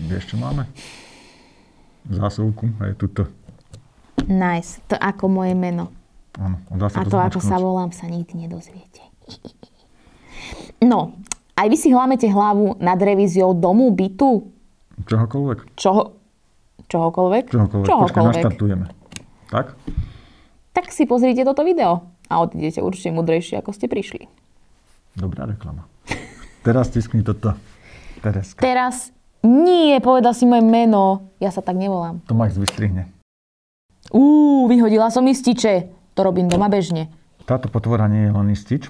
Vieš, čo máme? Zásuvku. A je tuto. Nice. To ako moje meno. Áno. A to, ako sa volám, sa nikdy nedozviete. No, aj vy si hlámete hlavu nad revíziou domu, bytu? Čohokoľvek. Čohokoľvek? Počkaj, naštartujeme. Tak? Tak si pozrite toto video a odídete určite múdrejšie, ako ste prišli. Dobrá reklama. Teraz stiskni toto. Tereska. Teraz nie, povedal si moje meno. Ja sa tak nevolám. To Max vystrihne. Vyhodila som ističe. To robím doma bežne. Táto potvora nie je len istič.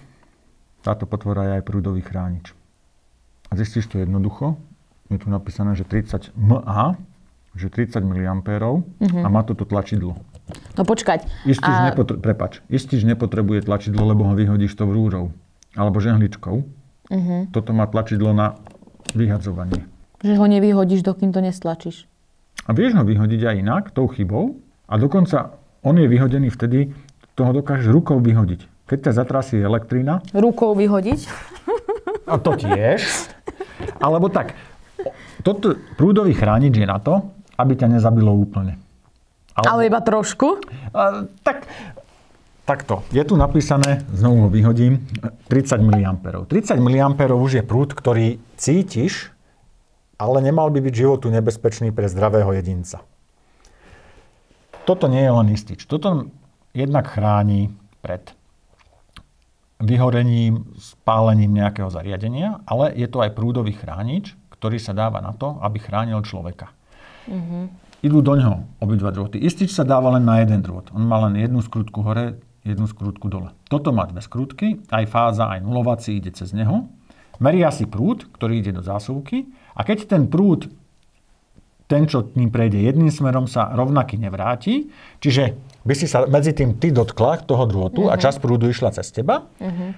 Táto potvora je aj prúdový chránič. A zistíš to jednoducho. Je tu napísané, že 30 mA, že 30 mA a má toto tlačidlo. No počkať. Istič nepotrebuje tlačidlo, lebo ho vyhodíš tou rúrou. Alebo žehličkou. Toto má tlačidlo na vyhadzovanie. Že ho nevyhodíš, dokým to nestlačíš. A vieš ho vyhodiť aj inak, tou chybou. A dokonca on je vyhodený vtedy, toho dokážeš rukou vyhodiť. Keď ťa zatrasí elektrina. Rukou vyhodiť? A to tiež. Alebo tak. Toto prúdový chránič je na to, aby ťa nezabilo úplne. Ale iba trošku? Takto. Je tu napísané, znovu ho vyhodím, 30 mA. 30 mA už je prúd, ktorý cítiš, ale nemal by byť životu nebezpečný pre zdravého jedinca. Toto nie je len istič. Toto jednak chráni pred vyhorením, spálením nejakého zariadenia, ale je to aj prúdový chránič, ktorý sa dáva na to, aby chránil človeka. Idú do ňoho obidva drôty. Istič sa dáva len na jeden drôt. On má len jednu skrutku hore, jednu skrutku dole. Toto má dve skrutky, aj fáza, aj nulovací ide cez neho. Meria si prúd, ktorý ide do zásuvky a keď ten prúd, ten, čo ním prejde jedným smerom, sa rovnaky nevráti, čiže by si sa medzi tým ty dotkla toho drôtu a časť prúdu išla cez teba,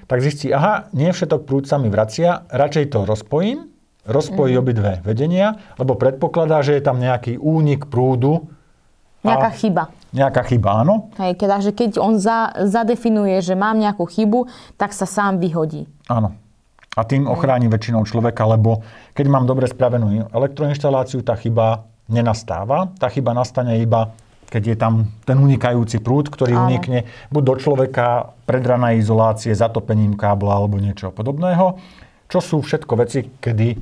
tak zistí, nie všetok prúd sa mi vracia, radšej to rozpojí obidve vedenia, lebo predpokladá, že je tam nejaký únik prúdu. Nejaká chyba, áno. Hej, keď on zadefinuje, že mám nejakú chybu, tak sa sám vyhodí. Áno. A tým ochráni väčšinou človeka, lebo keď mám dobre spravenú elektroinštaláciu, tá chyba nenastáva. Tá chyba nastane iba, keď je tam ten unikajúci prúd, ktorý unikne buď do človeka, predranej izolácie, zatopením kábla alebo niečo podobného. Čo sú všetko veci, kedy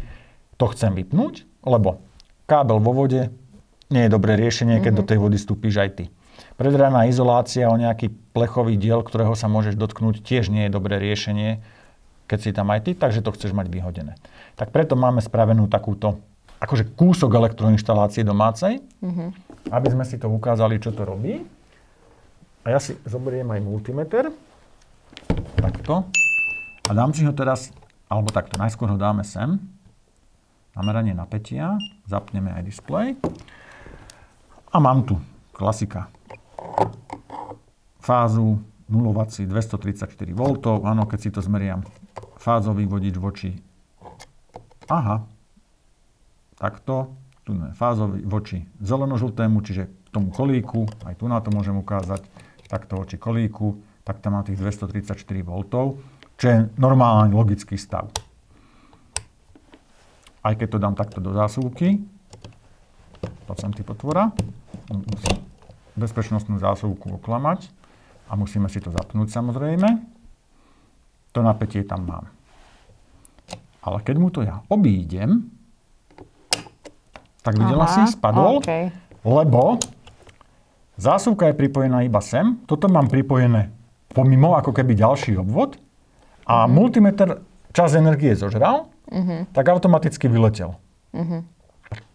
to chcem vypnúť, lebo kábel vo vode nie je dobré riešenie, keď do tej vody vstúpíš aj ty. Predraná izolácia o nejaký plechový diel, ktorého sa môžeš dotknúť, tiež nie je dobré riešenie, keď si tam aj ty, takže to chceš mať vyhodené. Tak preto máme spravenú takúto, akože kúsok elektroinštalácie domácej, aby sme si to ukázali, čo to robí. A ja si zoberiem aj multimeter. Takto. A dám si ho teraz, alebo takto, najskôr ho dáme sem. Nameranie napätia, zapneme aj displej. A mám tu klasika. Fázu, nulovací 234 V. Áno, keď si to zmeriam. Fázový vodič voči. Takto. Tu je fázový voči zeleno-žltému, čiže tomu kolíku. Aj tu na to môžem ukázať. Takto voči kolíku. Tak tam má tých 234 V. Čo je normálny logický stav. Aj keď to dám takto do zásuvky. To sem ty potvora. Musím bezpečnostnú zásuvku oklamať. A musíme si to zapnúť samozrejme. To napätie tam mám. Ale keď mu to ja obídem, tak videla si, spadol, lebo zásuvka je pripojená iba sem. Toto mám pripojené pomimo, ako keby ďalší obvod. A multimeter čas energie zožral, tak automaticky vyletel.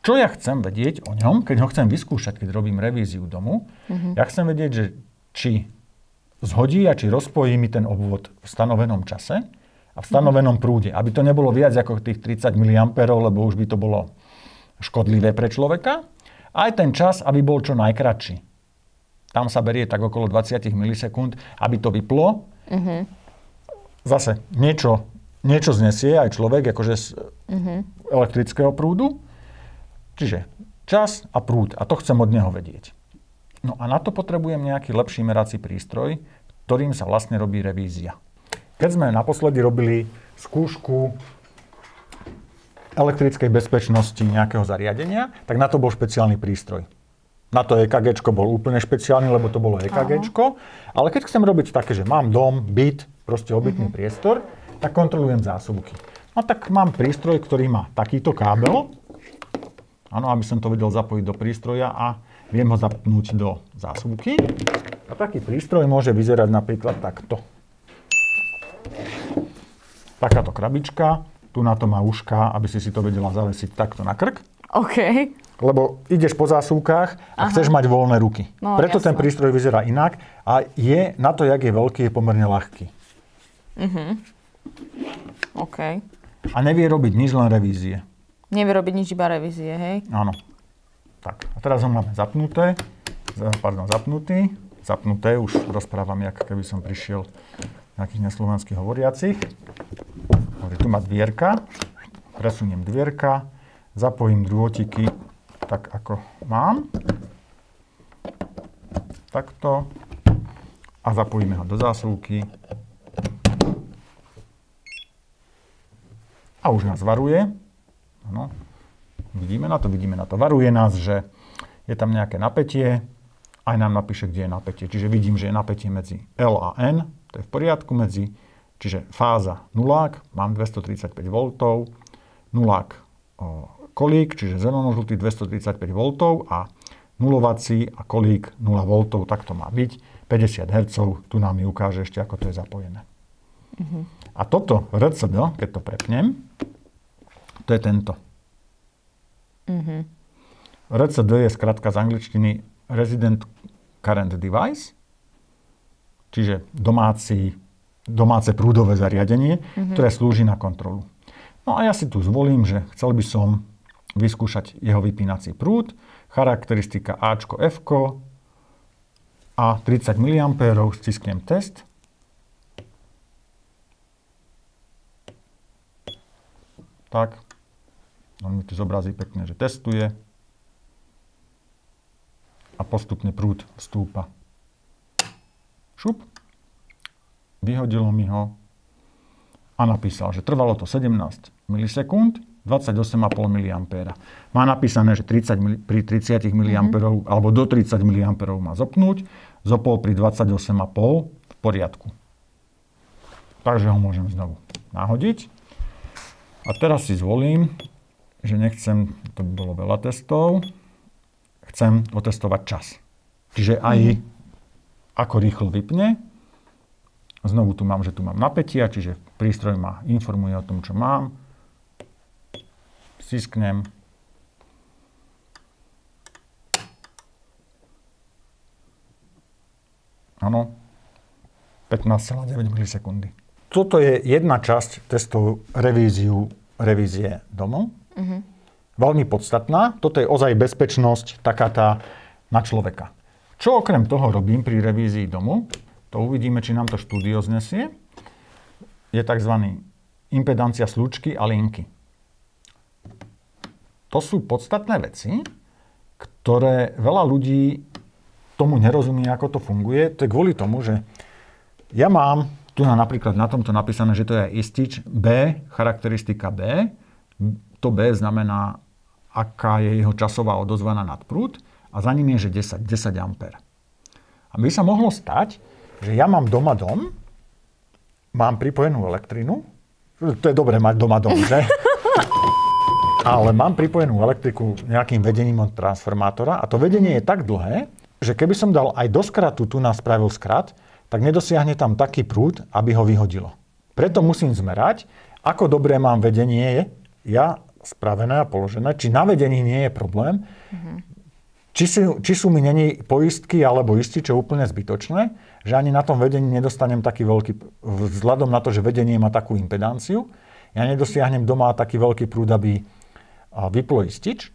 Čo ja chcem vedieť o ňom, keď ho chcem vyskúšať, keď robím revíziu domu, ja chcem vedieť, že či zhodí a či rozpojí mi ten obvod v stanovenom čase a v stanovenom prúde. Aby to nebolo viac ako tých 30 mA, lebo už by to bolo škodlivé pre človeka. Aj ten čas, aby bol čo najkratší. Tam sa berie tak okolo 20 milisekúnd, aby to vyplo. Zase niečo znesie aj človek, akože z elektrického prúdu. Čiže čas a prúd. A to chcem od neho vedieť. No a na to potrebujem nejaký lepší merací prístroj, ktorým sa vlastne robí revízia. Keď sme naposledy robili skúšku elektrickej bezpečnosti nejakého zariadenia, tak na to bol špeciálny prístroj. Na to EKGčko bol úplne špeciálny, lebo to bolo EKGčko. Ale keď chcem robiť také, že mám dom, byt, proste obytný priestor, tak kontrolujem zásuvky. No tak mám prístroj, ktorý má takýto kábel. Áno, aby som to vedel zapojiť do prístroja a viem ho zapnúť do zásuvky. A taký prístroj môže vyzerať napríklad takto. Takáto krabička. Tu na to má uška, aby si to vedela zavesiť takto na krk. OK. Lebo ideš po zásuvkách a chceš mať voľné ruky. No, Preto jasné. ten prístroj vyzerá inak a je na to, jak je veľký, je pomerne ľahký. OK. A nevie robiť nič, len revízie. Nevie robiť nič, iba revízie, hej? Áno. Tak, a teraz ho máme zapnuté. Zapnutý. Zapnuté, už rozprávam, jak keby som prišiel nejakých neslovenských hovoriacich. Tu má dvierka. Presuniem dvierka. Zapojím drôtiky tak, ako mám. Takto. A zapojíme ho do zásuvky. A už nás varuje. Áno. Vidíme na to. Varuje nás, že je tam nejaké napätie. Aj nám napíše, kde je napätie. Čiže vidím, že je napätie medzi L a N. To je v poriadku čiže fáza nulák. Mám 235 V. Nulák kolík, čiže zeleno-žltý 235 V a nulovací a kolík 0 V, tak to má byť. 50 Hz, tu nám mi ukáže ešte, ako to je zapojené. A toto RCD, keď to prepnem, to je tento. RCD je skratka z angličtiny Resident Current Device, čiže domáce prúdové zariadenie, ktoré slúži na kontrolu. No a ja si tu zvolím, že chcel by som vyskúšať jeho vypínací prúd, charakteristika Ačko, Fko a 30 mA, stisknem test. Tak, on mi tu zobrazí pekne, že testuje a postupne prúd stúpa. Šup, vyhodilo mi ho a napísal, že trvalo to 17 milisekúnd, 28,5 mA. Má napísané, že pri 30 mA alebo do 30 mA má zopnúť, zopol pri 28,5 v poriadku. Takže ho môžem znovu nahodiť. A teraz si zvolím, že nechcem, to by bolo veľa testov, chcem otestovať čas. Čiže aj ako rýchlo vypne. Znovu tu mám, že tu mám napätia, čiže prístroj ma informuje o tom, čo mám. Stisknem. Áno. 15,9 milisekundy. Toto je jedna časť testov revízie domov. Veľmi podstatná. Toto je ozaj bezpečnosť, taká tá na človeka. Čo okrem toho robím pri revízii domu, to uvidíme, či nám to štúdio znesie, je tzv. Impedancia slúčky a linky. To sú podstatné veci, ktoré veľa ľudí tomu nerozumie, ako to funguje. To je kvôli tomu, že ja mám tu napríklad na tomto napísané, že to je istič B, charakteristika B. To B znamená, aká je jeho časová odozva na nadprúd a za ním je, že 10 A. A by sa mohlo stať, že ja mám doma dom, mám pripojenú elektrinu, to je dobré mať doma dom, že? Ale mám pripojenú elektriku nejakým vedením od transformátora a to vedenie je tak dlhé, že keby som dal aj do skratu tu spravil skrat, tak nedosiahne tam taký prúd, aby ho vyhodilo. Preto musím zmerať, ako dobré mám vedenie ja spravené a položené, či na vedení nie je problém, či sú mi není poistky alebo ističe úplne zbytočné, že ani na tom vedení nedostanem taký veľký, vzhľadom na to, že vedenie má takú impedanciu, ja nedosiahnem doma taký veľký prúd, aby vyplo istič.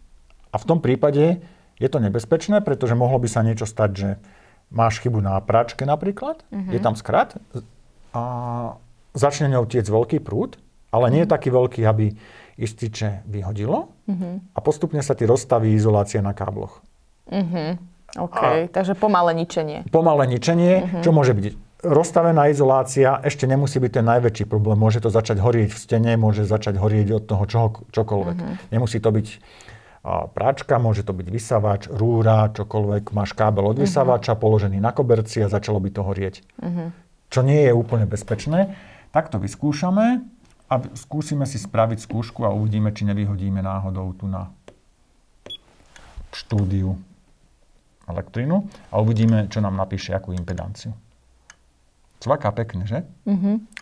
A v tom prípade je to nebezpečné, pretože mohlo by sa niečo stať, že máš chybu na práčke napríklad, je tam skrat a začne ňou tiec veľký prúd, ale nie je taký veľký, aby ističe vyhodilo a postupne sa ti rozstaví izolácia na kábloch. OK, takže pomalé ničenie. Pomalé ničenie, čo môže byť rozstavená izolácia ešte nemusí byť ten najväčší problém. Môže to začať horieť v stene, môže začať horieť od toho čokoľvek. Nemusí to byť práčka, môže to byť vysavač, rúra, čokoľvek. Máš kábel od vysavača položený na koberci a začalo by to horieť. Čo nie je úplne bezpečné. Tak to vyskúšame a skúsime si spraviť skúšku a uvidíme, či nevyhodíme náhodou tu na štúdiu elektrínu a uvidíme, čo nám napíše, akú impedanciu. Cvaká pekne, že?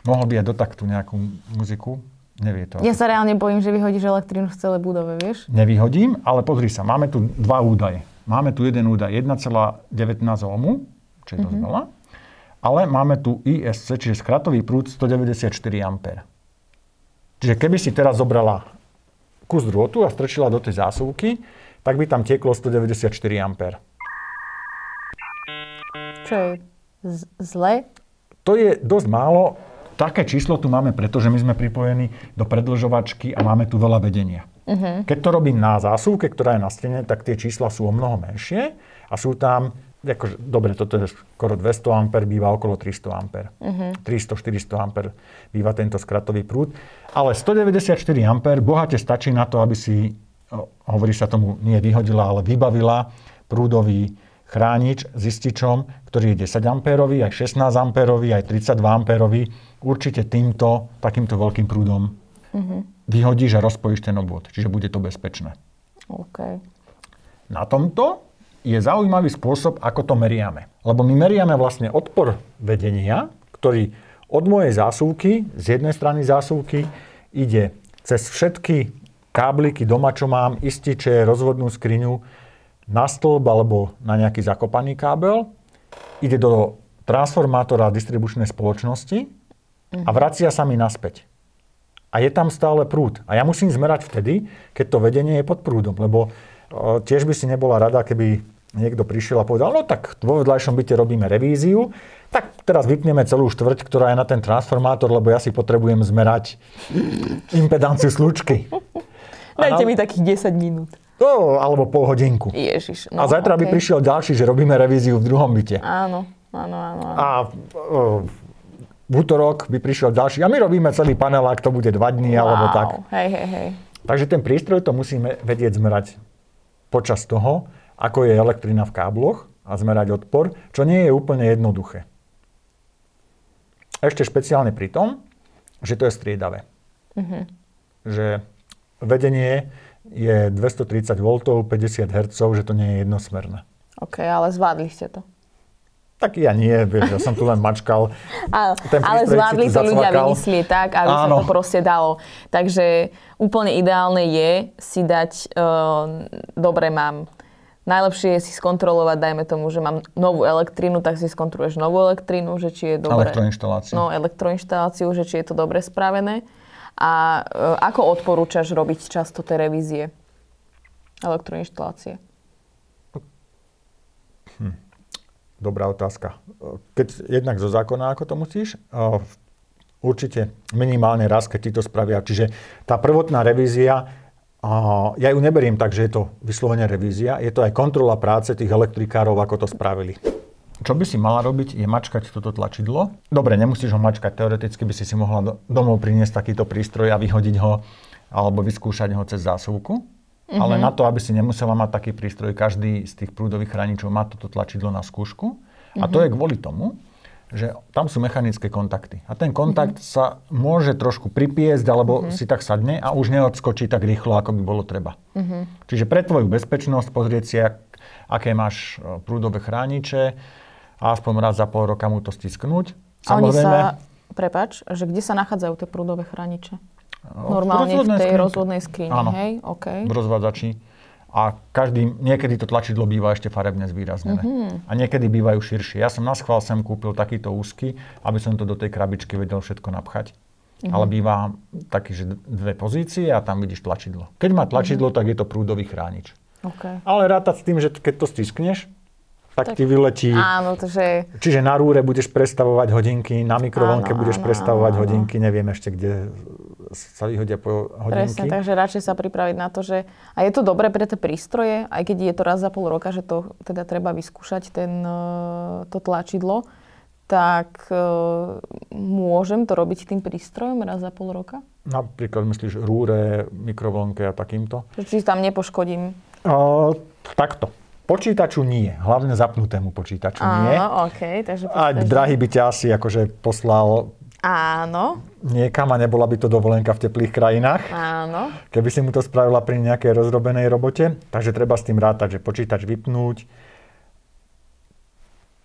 Mohol by aj do taktu nejakú muziku. Nevie to. Ja sa reálne bojím, že vyhodíš elektrínu v celej budove, vieš? Nevyhodím, ale pozri sa, máme tu dva údaje. Máme tu jeden údaj 1,19 ohmu, čo je dosť veľa, ale máme tu ISC, čiže skratový prúd 194 A. Čiže keby si teraz zobrala kus drôtu a strčila do tej zásuvky, tak by tam tieklo 194 A. Čo je zle? To je dosť málo. Také číslo tu máme, pretože my sme pripojení do predĺžovačky a máme tu veľa vedenia. Keď to robím na zásuvke, ktorá je na stene, tak tie čísla sú o mnoho menšie a sú tam, akože, dobre, toto je skoro 200 A, býva okolo 300 A. 300-400 A býva tento skratový prúd. Ale 194 A bohate stačí na to, aby si, hovorí sa tomu, nie vyhodila, ale vybavila prúdový chránič s ističom, ktorý je 10 A, aj 16 A, aj 32 A. Určite takýmto veľkým prúdom vyhodíš a rozpojíš ten obvod. Čiže bude to bezpečné. Okay. Na tomto je zaujímavý spôsob, ako to meriame. Lebo my meriame vlastne odpor vedenia, ktorý od mojej zásuvky, z jednej strany zásuvky, ide cez všetky kábliky doma, čo mám, ističe, rozvodnú skriňu, na stĺp alebo na nejaký zakopaný kábel, ide do transformátora distribučnej spoločnosti a vracia sa mi naspäť. A je tam stále prúd. A ja musím zmerať vtedy, keď to vedenie je pod prúdom, lebo tiež by si nebola rada, keby niekto prišiel a povedal, no tak vo vedľajšom byte robíme revíziu, tak teraz vypneme celú štvrť, ktorá je na ten transformátor, lebo ja si potrebujem zmerať impedanciu slučky. Dajte mi takých 10 minút. Alebo pol hodinku. Ježiš. No, a zajtra by prišiel ďalší, že robíme revíziu v druhom byte. Áno. A v útorok by prišiel ďalší. A my robíme celý panelák, to bude 2 dní alebo tak. Hej. Takže ten prístroj to musíme vedieť zmerať počas toho, ako je elektrina v kábloch a zmerať odpor, čo nie je úplne jednoduché. Ešte špeciálne pri tom, že to je striedavé. Že vedenie je 230 V, 50 Hz, že to nie je jednosmerné. OK, ale zvládli ste to. Tak ja nie, vieš, ja som tu len mačkal. Ale zvládli to ľudia vymyslieť tak, aby sa to proste dalo. Takže úplne ideálne je si dať, dobre mám, najlepšie je si skontrolovať, dajme tomu, že mám novú elektrínu, tak si skontroluješ novú elektrínu, že či je dobre. Elektroinštaláciu. No, elektroinštaláciu, že či je to dobre spravené. A ako odporúčaš robiť často tie revízie elektroinštalácie? Dobrá otázka. Keď jednak zo zákona, ako to musíš, určite minimálne raz, keď ti to spravia. Čiže tá prvotná revízia, ja ju neberiem tak, že je to vyslovene revízia, je to aj kontrola práce tých elektrikárov, ako to spravili. Čo by si mala robiť, je mačkať toto tlačidlo. Dobre, nemusíš ho mačkať, teoreticky by si mohla domov priniesť takýto prístroj a vyhodiť ho, alebo vyskúšať ho cez zásuvku. Ale na to, aby si nemusela mať taký prístroj, každý z tých prúdových chráničov má toto tlačidlo na skúšku. A to je kvôli tomu, že tam sú mechanické kontakty. A ten kontakt sa môže trošku pripiesť, alebo si tak sadne a už neodskočí tak rýchlo, ako by bolo treba. Čiže pre tvoju bezpečnosť pozrieť si, aké máš prúdové chrániče a aspoň raz za pol roka mu to stisknúť. Samozrejme, prepáč, že kde sa nachádzajú tie prúdové chrániče? Normálne v tej rozvodnej skrini, hej? Okay. V rozvádzači. A niekedy to tlačidlo býva ešte farebne zvýraznené. A niekedy bývajú širšie. Ja som naschvál sem kúpil takýto úzky, aby som to do tej krabičky vedel všetko napchať. Ale býva taký, že 2 pozície a tam vidíš tlačidlo. Keď má tlačidlo, tak je to prúdový chránič. Okay. Ale rátať s tým, že keď to stiskneš, tak ti vyletí. Áno, Čiže na rúre budeš prestavovať hodinky, na mikrovlnke budeš prestavovať hodinky, neviem ešte, kde sa vyhodia po hodinky. Presne, takže radšej sa pripraviť na to, že... A je to dobré pre tie prístroje, aj keď je to raz za pol roka, že to teda treba vyskúšať, to tlačidlo, tak môžem to robiť tým prístrojom raz za pol roka? Napríklad myslíš rúre, mikrovlnke a takýmto? Či tam nepoškodím? Takto. Počítaču nie. Hlavne zapnutému počítaču nie. Áno, okej. Takže A drahý by ťa asi akože poslal niekam a nebola by to dovolenka v teplých krajinách. Áno. Keby si mu to spravila pri nejakej rozrobenej robote. Takže treba s tým rátať, že počítač vypnúť.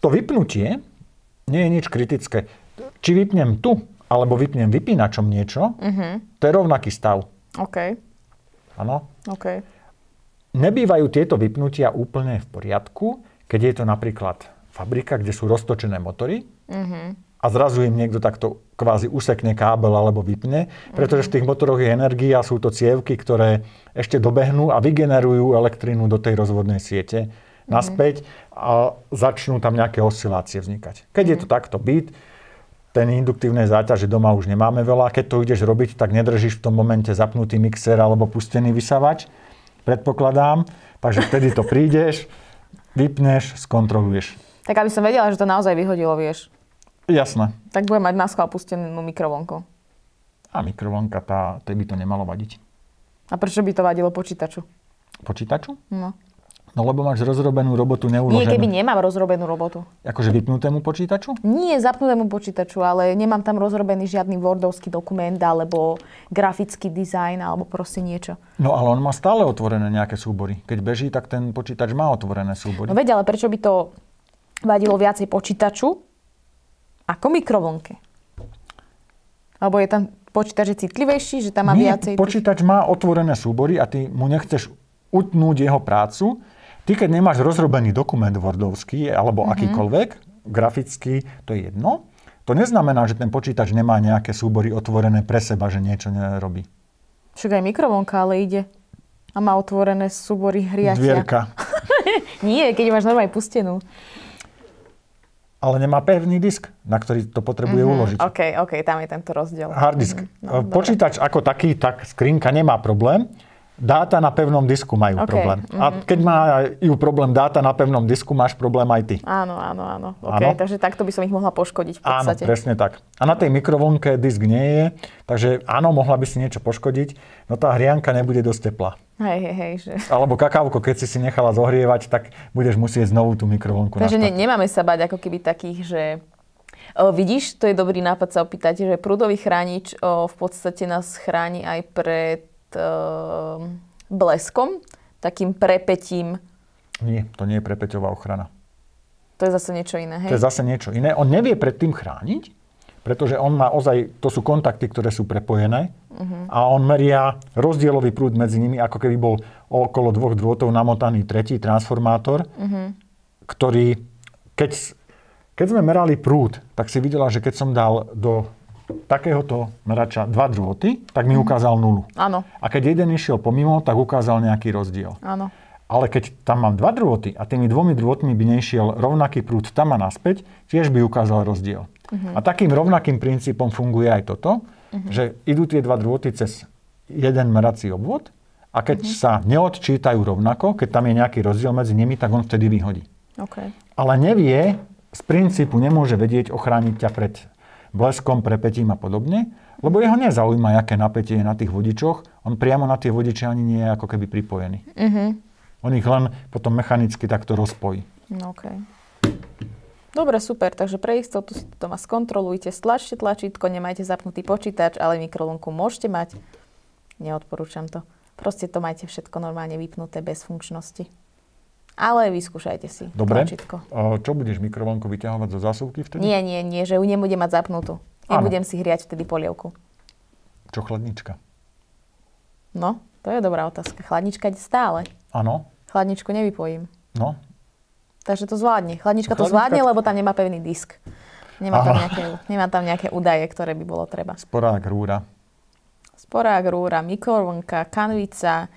To vypnutie nie je nič kritické. Či vypnem tu, alebo vypnem vypínačom niečo, to je rovnaký stav. OK. Áno? OK. Nebývajú tieto vypnutia úplne v poriadku, keď je to napríklad fabrika, kde sú roztočené motory a zrazu im niekto takto kvázi usekne kábel alebo vypne, pretože v tých motoroch je energia, sú to cievky, ktoré ešte dobehnú a vygenerujú elektrínu do tej rozvodnej siete naspäť a začnú tam nejaké oscilácie vznikať. Keď je to takto byt, ten induktívnej záťaže doma už nemáme veľa. Keď to ideš robiť, tak nedržíš v tom momente zapnutý mixer alebo pustený vysavač, predpokladám. Takže vtedy to prídeš, vypneš, skontroluješ. Tak aby som vedela, že to naozaj vyhodilo, vieš. Jasné. Tak budem mať na schvál pustenú mikrovlnku. A mikrovlnka, tej by to nemalo vadiť. A prečo by to vadilo počítaču? Počítaču? No. No lebo máš rozrobenú robotu neuloženú. Nie, keby nemám rozrobenú robotu. Akože vypnutému počítaču? Nie zapnutému počítaču, ale nemám tam rozrobený žiadny wordovský dokument, alebo grafický dizajn, alebo proste niečo. No ale on má stále otvorené nejaké súbory. Keď beží, tak ten počítač má otvorené súbory. No veď, ale prečo by to vadilo viacej počítaču ako mikrovlnke? Alebo je tam počítač citlivejší, že tam má viacej... Nie, počítač má otvorené súbory a ty mu nechceš utnúť jeho prácu. Ty, keď nemáš rozrobený dokument wordovský alebo akýkoľvek, grafický, to je jedno. To neznamená, že ten počítač nemá nejaké súbory otvorené pre seba, že niečo nerobí. Však aj mikrovlnka ale ide. A má otvorené súbory hriatia. Dvierka. Nie, keď máš normálne pustenú. Ale nemá pevný disk, na ktorý to potrebuje uložiť. OK, tam je tento rozdiel. Hard disk. Počítač ako taký, tak skrinka nemá problém. Dáta na pevnom disku majú problém. A keď majú problém dáta na pevnom disku, máš problém aj ty. Áno. OK, takže takto by som ich mohla poškodiť v podstate. Áno, presne tak. A na tej mikrovlnke disk nie je, takže áno, mohla by si niečo poškodiť, no tá hrianka nebude dosť teplá. Hej. Že... Alebo kakávko, keď si nechala zohrievať, tak budeš musieť znovu tú mikrovlnku nastaviť. Takže nemáme sa bať ako keby takých, že... vidíš, to je dobrý nápad sa opýtať, že prúdový chránič v podstate nás chráni aj pred bleskom, takým prepetím. Nie, to nie je prepeťová ochrana. To je zase niečo iné, hej? To je zase niečo iné. On nevie pred tým chrániť, pretože on má ozaj, to sú kontakty, ktoré sú prepojené a on meria rozdielový prúd medzi nimi, ako keby bol okolo dvoch drôtov namotaný tretí transformátor, ktorý, keď sme merali prúd, tak si videla, že keď som dal do takéhoto merača 2 drôty, tak mi ukázal 0. Áno. A keď jeden išiel pomimo, tak ukázal nejaký rozdiel. Áno. Ale keď tam mám 2 drôty a tými 2 drôtmi by nešiel rovnaký prúd tam a naspäť, tiež by ukázal rozdiel. A takým rovnakým princípom funguje aj toto, že idú tie 2 drôty cez jeden merací obvod a keď sa neodčítajú rovnako, keď tam je nejaký rozdiel medzi nimi, tak on vtedy vyhodí. Okay. Ale nevie, z princípu nemôže vedieť ochrániť ťa pred bleskom, prepetím a podobne, lebo jeho nezaujíma, aké napätie je na tých vodičoch. On priamo na tie vodiče ani nie je ako keby pripojený. On ich len potom mechanicky takto rozpojí. OK. Dobre, super. Takže pre istotu si to doma skontrolujte. Stlačte tlačítko, nemajte zapnutý počítač, ale mikrovlnku môžete mať. Neodporúčam to. Proste to majte všetko normálne vypnuté bez funkčnosti. Ale vyskúšajte si tlačítko. Dobre. Čo budeš mikrovlnku vyťahovať zo zásuvky vtedy? Nie, že ju nebudem mať zapnutú. Nebudem si hriať vtedy polievku. Čo chladnička? No, to je dobrá otázka. Chladnička ide stále. Áno. Chladničku nevypojím. No. Takže to zvládne. Chladnička to zvládne, lebo tam nemá pevný disk. Nemá tam nejaké údaje, ktoré by bolo treba. Sporák, rúra, mikrovlnka, kanvica,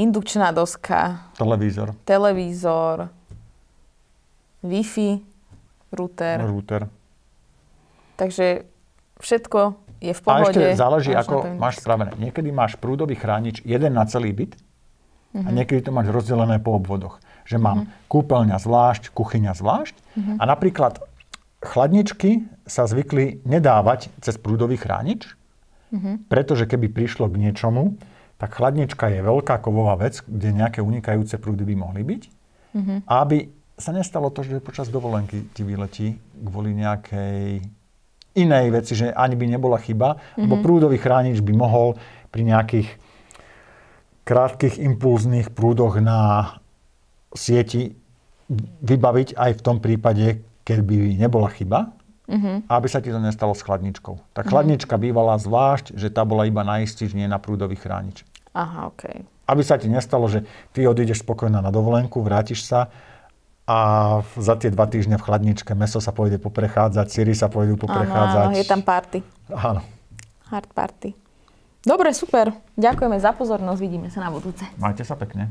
indukčná doska, televízor, Wi-Fi, router. Takže všetko je v pohode. A ešte záleží, ako máš spravené. Niekedy máš prúdový chránič jeden na celý byt A niekedy to máš rozdelené po obvodoch. Že mám kúpeľňa zvlášť, kuchyňa zvlášť. A napríklad chladničky sa zvykli nedávať cez prúdový chránič, pretože keby prišlo k niečomu, tak chladnička je veľká kovová vec, kde nejaké unikajúce prúdy by mohli byť. A aby sa nestalo to, že počas dovolenky ti vyletí kvôli nejakej inej veci, že ani by nebola chyba, lebo prúdový chránič by mohol pri nejakých krátkych impulzných prúdoch na sieti vybaviť aj v tom prípade, keď by nebola chyba, aby sa ti to nestalo s chladničkou. Tá chladnička bývala zvlášť, že tá bola iba na istič, nie na prúdový chránič. Aha, okej. Aby sa ti nestalo, že ty odídeš spokojná na dovolenku, vrátiš sa a za tie 2 týždne v chladničke mäso sa pôjde poprechádzať, syry sa pôjdu poprechádzať. Áno, je tam party. Áno. Hard party. Dobre, super. Ďakujeme za pozornosť. Vidíme sa na budúce. Majte sa pekne.